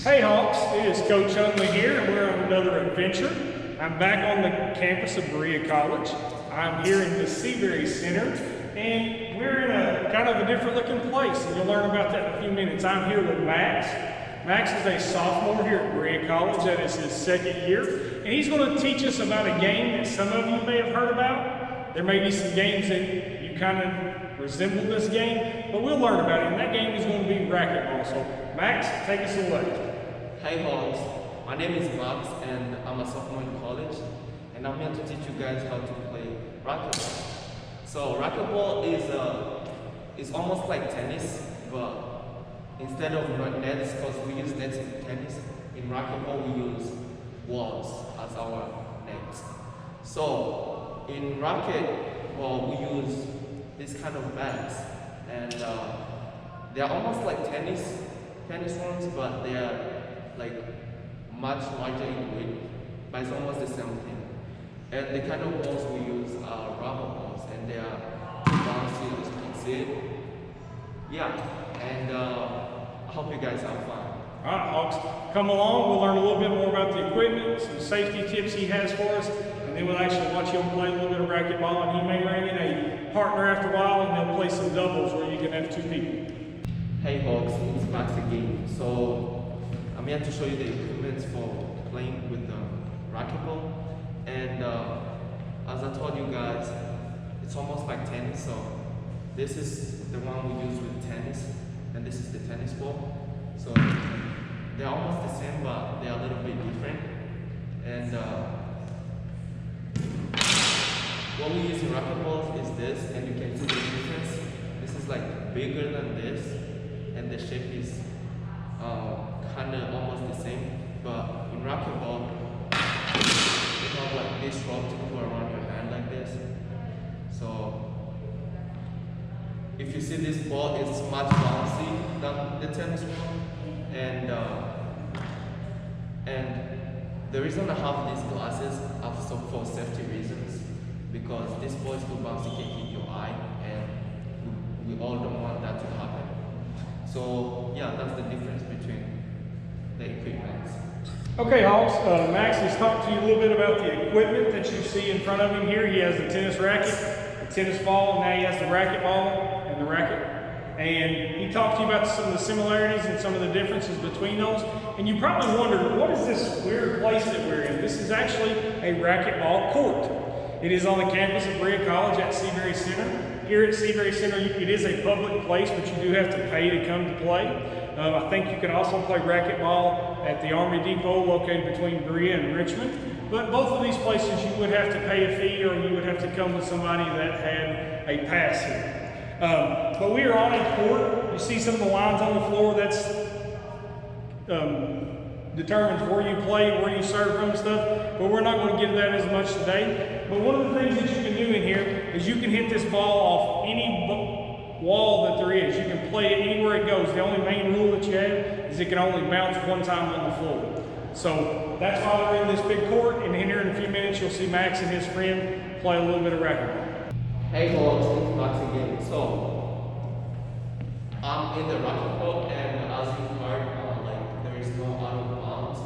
Hey Hawks, it is Coach Hunley here, and we're on another adventure. I'm back on the campus of Berea College. I'm here in the P.E Center, and we're in a kind of a different looking place, and you'll learn about that in a few minutes. I'm here with Max. Max is a sophomore here at Berea College. That is his second year, and he's going to teach us about a game that some of you may have heard about. There may be some games that you kind of resemble this game, but we'll learn about it, and that game is going to be racquetball. So Max, take us away. Hi Hawks, my name is Max and I'm a sophomore in college, and I'm here to teach you guys how to play racquetball. So racquetball is almost like tennis, but instead of nets, because we use nets in tennis, in racquetball we use walls as our nets. So in racquetball we use this kind of bags, and they're almost like tennis ones, but they're like much larger in weight, but it's almost the same thing. And the kind of balls we use are rubber balls, and they are bouncy, as you can see. Yeah, and I hope you guys have fun. All right, Hawks, come along. We'll learn a little bit more about the equipment, some safety tips he has for us, and then we'll actually watch him play a little bit of racquetball, and he may bring in a partner after a while, and they'll play some doubles where you can have two people. Hey Hawks, it's Max again. So I'm here to show you the equipment for playing with the racquetball, and as I told you guys, it's almost like tennis. So this is the one we use with tennis, and this is the tennis ball. So they're almost the same, but they're a little bit different. And what we use in racquetballs is this, and you can see the difference. This is like bigger than this, and the shape is kind of almost the same, but in racquetball you have like this rope to put around your hand like this. So if you see this ball, it's much bouncy than the tennis ball, and the reason I have these glasses are for safety reasons, because this ball is too bouncy, can hit your eye, and we all don't want that to happen. So yeah, that's the difference between the equipment. Okay, Hawks, Max has talked to you a little bit about the equipment that you see in front of him here. He has the tennis racket, the tennis ball, and now he has the racquetball and the racket. And he talked to you about some of the similarities and some of the differences between those. And you probably wondered, what is this weird place that we're in? This is actually a racquetball court. It is on the campus of Berea College at P.E Center. Here at P.E Center, it is a public place, but you do have to pay to come to play. I think you can also play racquetball at the Army Depot located between Berea and Richmond. But both of these places you would have to pay a fee, or you would have to come with somebody that had a pass here. But we are on a court. You see some of the lines on the floor. That's determines where you play, where you serve from and stuff, but we're not going to get into that as much today. But one of the things that you can do in here is you can hit this ball off any wall that there is. You can play it anywhere it goes. The only main rule that you have is it can only bounce one time on the floor. So that's why we're in this big court, and here in a few minutes you'll see Max and his friend play a little bit of racquetball. Hey Hawks, it's Max again. So I'm in the racquetball, and as you heard, like there is no out of bounds.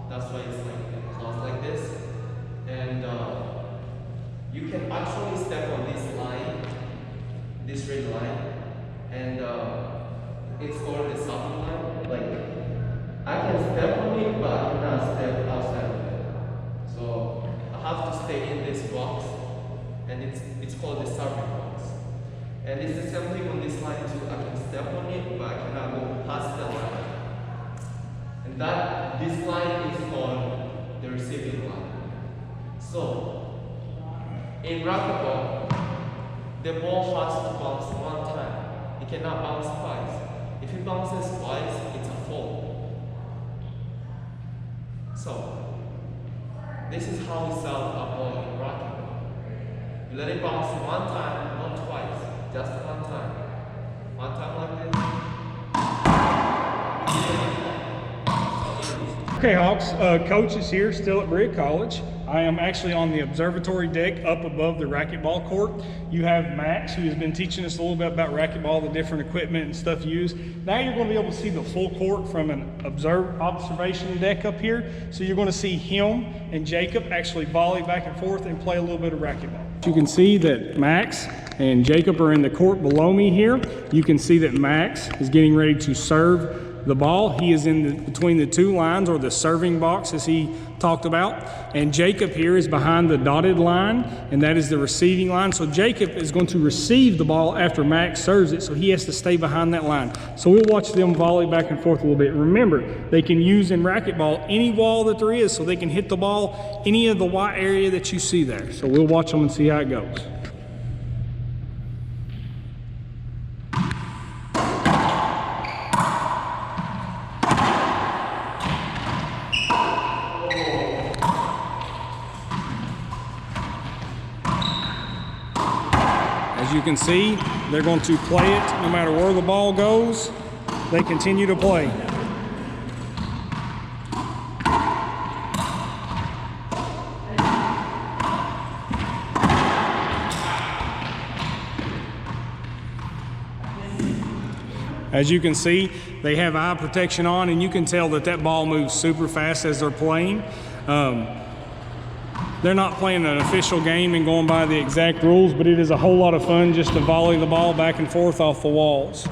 That's why it's like closed like this, and you can actually step on this line, this red line, and it's called the sophomore line. Like I can step on it, but I cannot step outside of it. So I have to stay in this box, and it's called the serving box. And it's the same thing on this line too. I can step on it, but I cannot go past the line. And this line is called the receiving line. So in racquetball, the ball has to bounce one time. It cannot bounce twice. If it bounces twice, it's a fall. So this is how we serve a ball in racquetball. You let it bounce one time, not twice, just one time. One time like this. Okay, Hawks, Coach is here still at Berea College. I am actually on the observatory deck up above the racquetball court. You have Max, who has been teaching us a little bit about racquetball, the different equipment and stuff used. Now you're going to be able to see the full court from an observation deck up here. So you're going to see him and Jacob actually volley back and forth and play a little bit of racquetball. You can see that Max and Jacob are in the court below me here. You can see that Max is getting ready to serve the ball. He is in between the two lines, or the serving box as he talked about. And Jacob here is behind the dotted line, and that is the receiving line. So Jacob is going to receive the ball after Max serves it, so he has to stay behind that line. So we'll watch them volley back and forth a little bit. Remember, they can use in racquetball any wall that there is, so they can hit the ball any of the white area that you see there. So we'll watch them and see how it goes. As you can see, they're going to play it no matter where the ball goes. They continue to play. As you can see, they have eye protection on, and you can tell that that ball moves super fast as they're playing. They're not playing an official game and going by the exact rules, but it is a whole lot of fun just to volley the ball back and forth off the walls.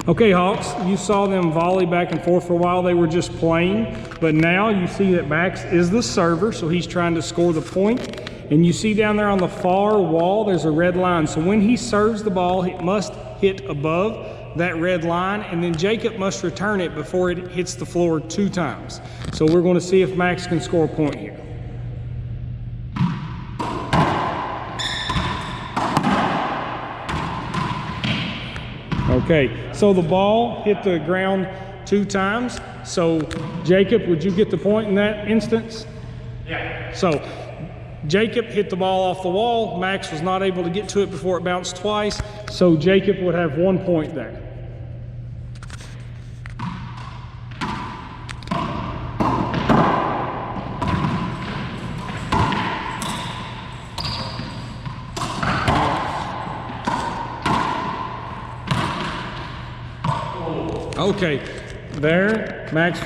Okay, Hawks, you saw them volley back and forth for a while. They were just playing, but now you see that Max is the server, so he's trying to score the point. And you see down there on the far wall, there's a red line. So when he serves the ball, it must hit above that red line, and then Jacob must return it before it hits the floor 2 times. So we're going to see if Max can score a point here. Okay, so the ball hit the ground 2 times. So Jacob, would you get the point in that instance? Yeah. So Jacob hit the ball off the wall. Max was not able to get to it before it bounced twice. So Jacob would have 1 point there. Okay, there, Max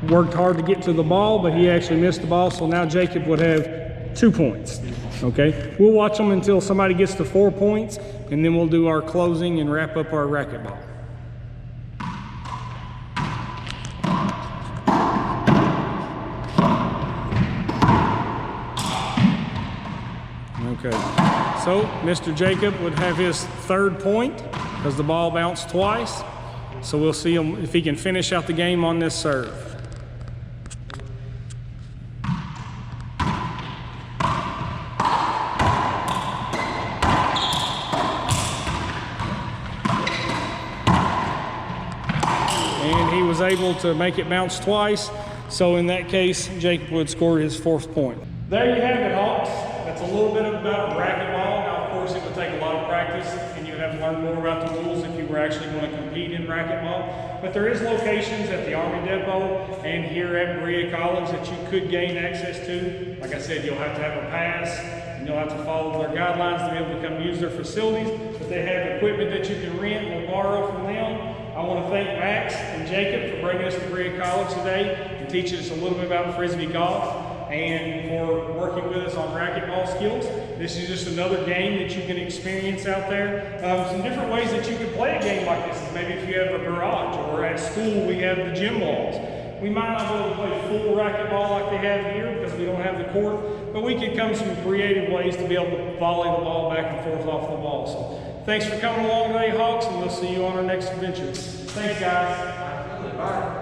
worked hard to get to the ball, but he actually missed the ball, so now Jacob would have 2 points. Okay, we'll watch them until somebody gets to 4 points, and then we'll do our closing and wrap up our racquetball. Okay, so Mr. Jacob would have his 3rd point because the ball bounced twice. So we'll see him if he can finish out the game on this serve. And he was able to make it bounce twice. So in that case, Jacob would score his 4th point. There you have it, Hawks. That's a little bit about racquetball. Now, of course, it would take a lot of practice, and you would have to learn more about the rules if you were actually going to compete in racquetball. But there is locations at the Army Depot and here at Berea College that you could gain access to. Like I said, you'll have to have a pass, and you'll have to follow their guidelines to be able to come use their facilities. But they have equipment that you can rent or borrow from them. I want to thank Max and Jacob for bringing us to Berea College today and teaching us a little bit about Frisbee golf, and for working with us on racquetball skills. This is just another game that you can experience out there. Some different ways that you can play a game like this is maybe if you have a garage, or at school we have the gym walls. We might not be able to play full racquetball like they have here because we don't have the court, but we could come some creative ways to be able to volley the ball back and forth off the ball. So thanks for coming along today, Hawks, and we'll see you on our next adventure. Thanks, guys. Bye.